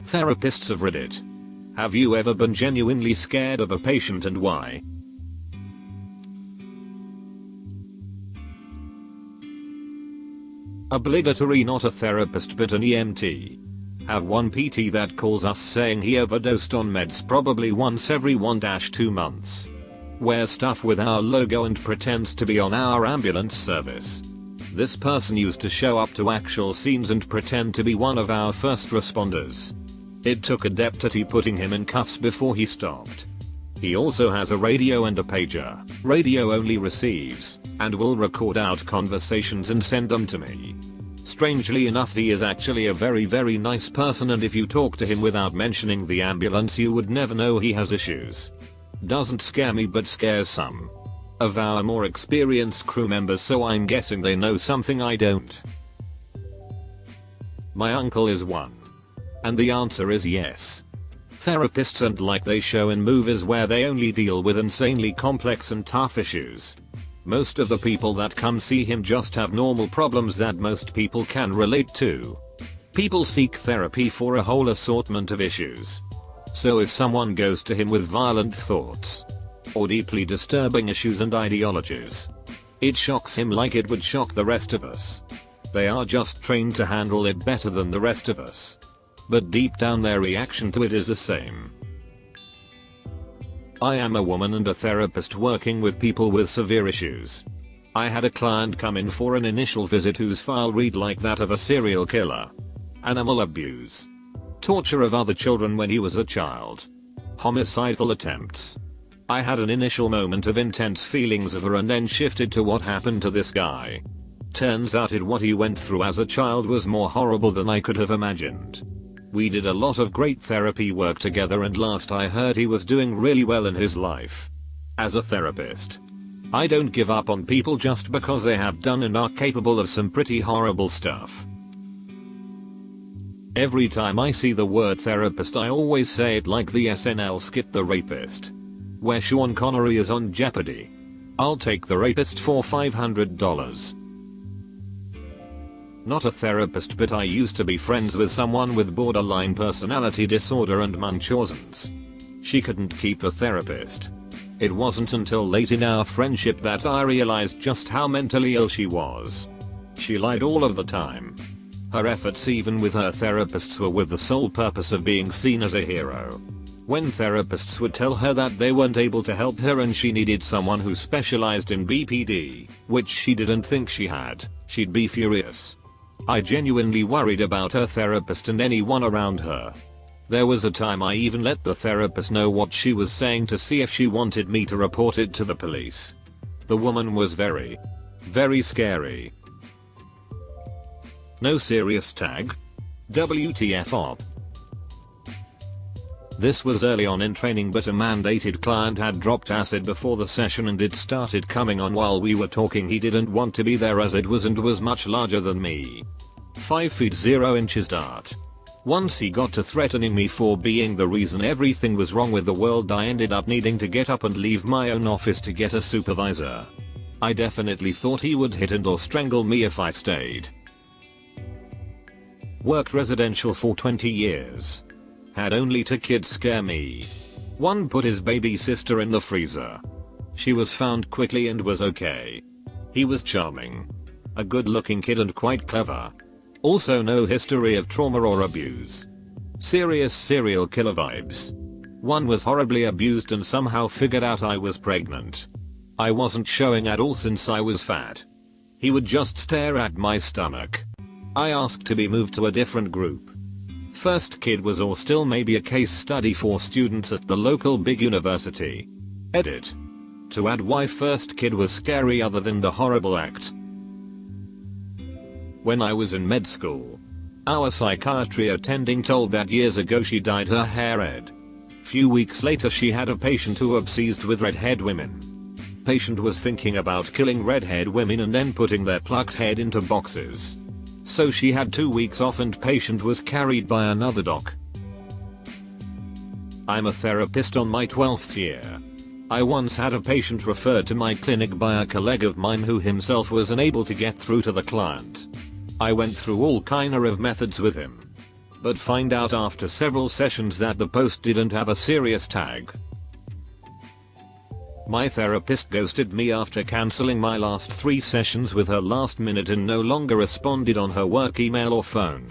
Therapists of Reddit. Have you ever been genuinely scared of a patient and why? Obligatory, not a therapist but an EMT. Have one PT that calls us saying he overdosed on meds probably once every 1-2 months. Wears stuff with our logo and pretends to be on our ambulance service. This person used to show up to actual scenes and pretend to be one of our first responders. It took a deputy putting him in cuffs before he stopped. He also has a radio and a pager. Radio only receives, and will record out conversations and send them to me. Strangely enough, he is actually a very nice person, and if you talk to him without mentioning the ambulance you would never know he has issues. Doesn't scare me but scares some of our more experienced crew members, so I'm guessing they know something I don't. My uncle is one. And the answer is yes. Therapists aren't like they show in movies where they only deal with insanely complex and tough issues. Most of the people that come see him just have normal problems that most people can relate to. People seek therapy for a whole assortment of issues. So if someone goes to him with violent thoughts or deeply disturbing issues and ideologies, it shocks him like it would shock the rest of us. They are just trained to handle it better than the rest of us. But deep down their reaction to it is the same. I am a woman and a therapist working with people with severe issues. I had a client come in for an initial visit whose file read like that of a serial killer. Animal abuse. Torture of other children when he was a child. Homicidal attempts. I had an initial moment of intense feelings of her and then shifted to what happened to this guy. Turns out what he went through as a child was more horrible than I could have imagined. We did a lot of great therapy work together, and last I heard he was doing really well in his life. As a therapist, I don't give up on people just because they have done and are capable of some pretty horrible stuff. Every time I see the word therapist I always say it like the SNL skit The Rapist, where Sean Connery is on Jeopardy. I'll take the rapist for $500. Not a therapist, but I used to be friends with someone with borderline personality disorder and Munchausen's. She couldn't keep a therapist. It wasn't until late in our friendship that I realized just how mentally ill she was. She lied all of the time. Her efforts even with her therapists were with the sole purpose of being seen as a hero. When therapists would tell her that they weren't able to help her and she needed someone who specialized in BPD, which she didn't think she had, she'd be furious. I genuinely worried about her therapist and anyone around her. There was a time I even let the therapist know what she was saying to see if she wanted me to report it to the police. The woman was very scary. No serious tag? WTF op. This was early on in training, but a mandated client had dropped acid before the session and it started coming on while we were talking. He didn't want to be there as it was and was much larger than me. 5 feet 0 inches dart. Once he got to threatening me for being the reason everything was wrong with the world, I ended up needing to get up and leave my own office to get a supervisor. I definitely thought he would hit and or strangle me if I stayed. Worked residential for 20 years. Had only 2 kids scare me. One put his baby sister in the freezer. She was found quickly and was okay. He was charming. A good looking kid and quite clever. Also no history of trauma or abuse. Serious serial killer vibes. One was horribly abused and somehow figured out I was pregnant. I wasn't showing at all since I was fat. He would just stare at my stomach. I asked to be moved to a different group. First kid was or still maybe a case study for students at the local big university. Edit. To add why first kid was scary other than the horrible act. When I was in med school, our psychiatry attending told that years ago she dyed her hair red. Few weeks later she had a patient who obsessed with redhead women. Patient was thinking about killing redhead women and then putting their plucked head into boxes. So she had 2 weeks off and patient was carried by another doc. I'm a therapist on my 12th year. I once had a patient referred to my clinic by a colleague of mine who himself was unable to get through to the client. I went through all kinda of methods with him. but find out after several sessions that the post didn't have a serious tag. My therapist ghosted me after cancelling my last 3 sessions with her last minute and no longer responded on her work email or phone.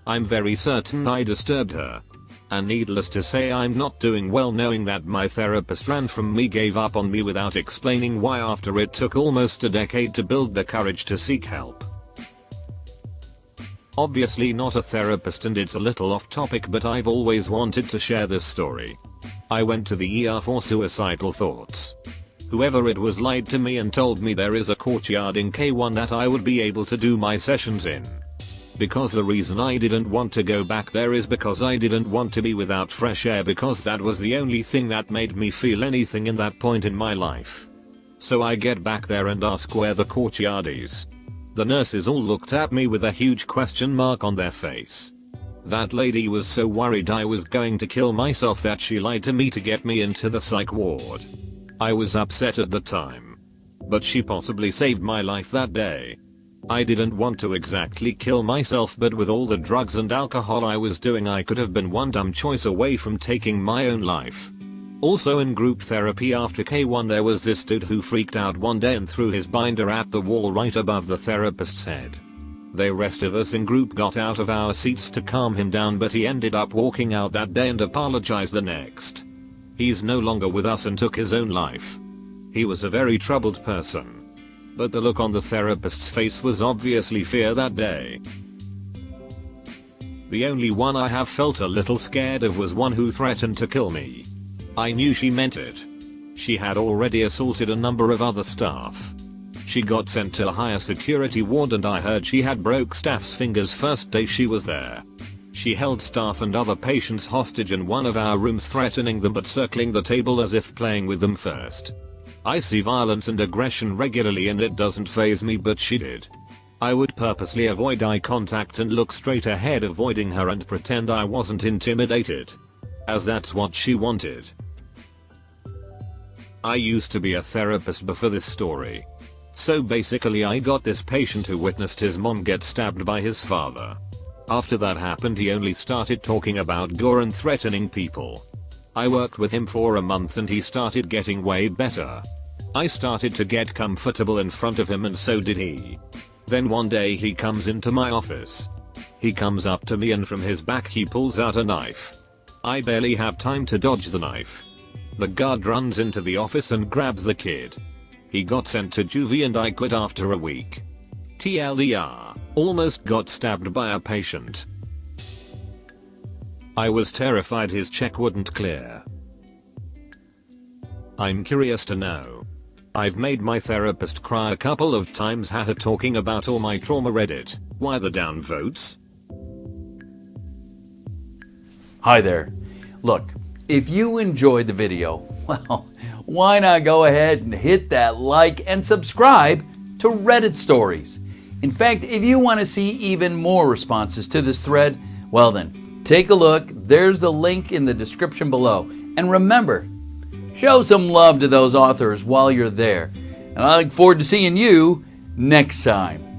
I'm very certain I disturbed her. And needless to say, I'm not doing well knowing that my therapist ran from me, gave up on me without explaining why after it took almost a decade to build the courage to seek help. Obviously not a therapist and it's a little off topic, but I've always wanted to share this story. I went to the ER for suicidal thoughts. Whoever it was lied to me and told me there is a courtyard in K1 that I would be able to do my sessions in. Because the reason I didn't want to go back there is because I didn't want to be without fresh air, because that was the only thing that made me feel anything in that point in my life. So I get back there and ask where the courtyard is. The nurses all looked at me with a huge question mark on their face. That lady was so worried I was going to kill myself that she lied to me to get me into the psych ward. I was upset at the time. But she possibly saved my life that day. I didn't want to exactly kill myself, but with all the drugs and alcohol I was doing, I could have been one dumb choice away from taking my own life. Also in group therapy after K1 there was this dude who freaked out one day and threw his binder at the wall right above the therapist's head. The rest of us in group got out of our seats to calm him down, but he ended up walking out that day and apologized the next. He's no longer with us and took his own life. He was a very troubled person. But the look on the therapist's face was obviously fear that day. The only one I have felt a little scared of was one who threatened to kill me. I knew she meant it. She had already assaulted a number of other staff. She got sent to a higher security ward and I heard she had broke staff's fingers first day she was there. She held staff and other patients hostage in one of our rooms, threatening them but circling the table as if playing with them first. I see violence and aggression regularly and it doesn't faze me, but she did. I would purposely avoid eye contact and look straight ahead, avoiding her, and pretend I wasn't intimidated. As that's what she wanted. I used to be a therapist before this story. So basically I got this patient who witnessed his mom get stabbed by his father. After that happened he only started talking about gore and threatening people. I worked with him for a month and he started getting way better. I started to get comfortable in front of him and so did he. Then one day he comes into my office. He comes up to me and from his back he pulls out a knife. I barely have time to dodge the knife. The guard runs into the office and grabs the kid. He got sent to juvie and I quit after a week. TLDR, almost got stabbed by a patient. I was terrified his check wouldn't clear. I'm curious to know. I've made my therapist cry a couple of times haha talking about all my trauma. Reddit, why the down votes? Hi there. Look, if you enjoyed the video, well, why not go ahead and hit that like and subscribe to Reddit Stories. In fact, if you want to see even more responses to this thread, well then, take a look. There's the link in the description below. And remember, show some love to those authors while you're there. And I look forward to seeing you next time.